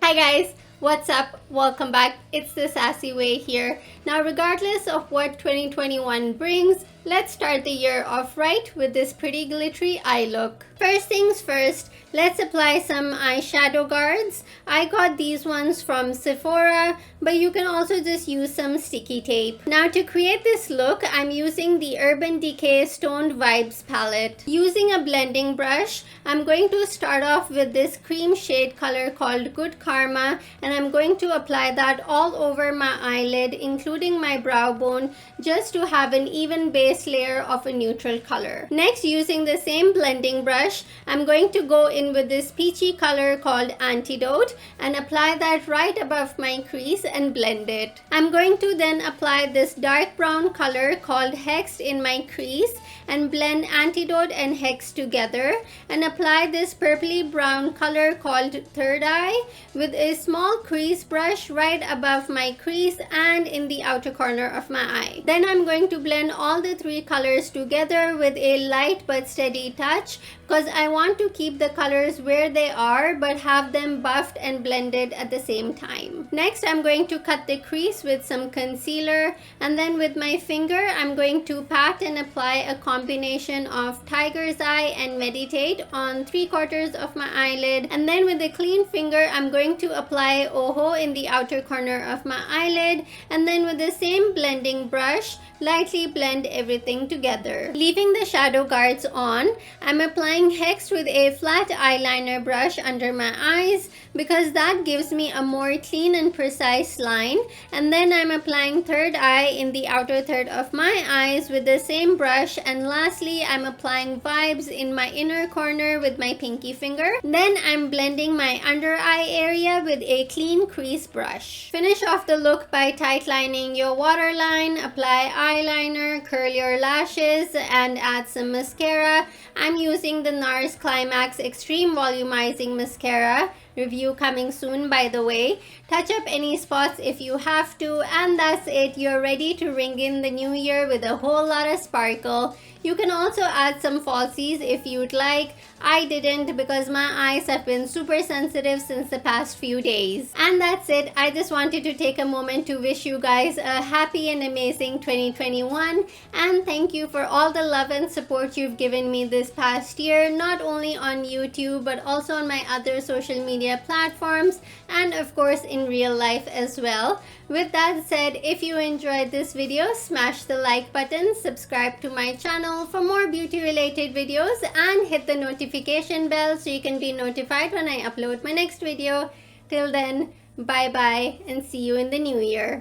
Hi guys, what's up? Welcome back. It's the Sassy Way here. Now, regardless of what 2021 brings, let's start the year off right with this pretty glittery eye look. First things first, let's apply some eyeshadow guards. I got these ones from Sephora, but you can also just use some sticky tape. Now, to create this look, I'm using the Urban Decay Stoned Vibes palette. Using a blending brush, I'm going to start off with this cream shade color called Good Karma, and I'm going to apply that all over my eyelid, including my brow bone, just to have an even base layer of a neutral color. Next, using the same blending brush, I'm going to go in with this peachy color called Antidote and apply that right above my crease and blend it. I'm going to then apply this dark brown color called Hexed in my crease and blend Antidote and Hex together and apply this purpley brown color called Third Eye with a small crease brush right above my crease and in the outer corner of my eye. Then I'm going to blend all the three colors together with a light but steady touch because I want to keep the colors where they are but have them buffed and blended at the same time. Next, I'm going to cut the crease with some concealer, and then with my finger I'm going to pat and apply a combination of Tiger's Eye and Meditate on 3/4 of my eyelid, and then with a clean finger I'm going to apply Oho in the outer corner of my eyelid, and then with the same blending brush lightly blend everything together. Leaving the shadow guards on, I'm applying Hex with a flat eyeliner brush under my eyes because that gives me a more clean and precise line, and then I'm applying Third Eye in the outer third of my eyes with the same brush, and lastly I'm applying Vibes in my inner corner with my pinky finger. Then I'm blending my under eye area with a clean crease brush. Finish off the look by tightlining your waterline, apply eyeliner, curl your lashes, and add some mascara. I'm using the NARS Climax Extreme Volumizing Mascara. Review coming soon, by the way. Touch up any spots if you have to, and that's it. You're ready to ring in the new year with a whole lot of sparkle. You can also add some falsies if you'd like. I didn't because my eyes have been super sensitive since the past few days. And that's it. I just wanted to take a moment to wish you guys a happy and amazing 2021, and thank you for all the love and support you've given me this past year, not only on YouTube but also on my other social media platforms and of course in real life as well. With that said, if you enjoyed this video, smash the like button, subscribe to my channel for more beauty related videos, and hit the notification bell so you can be notified when I upload my next video. Till then, bye bye and see you in the new year.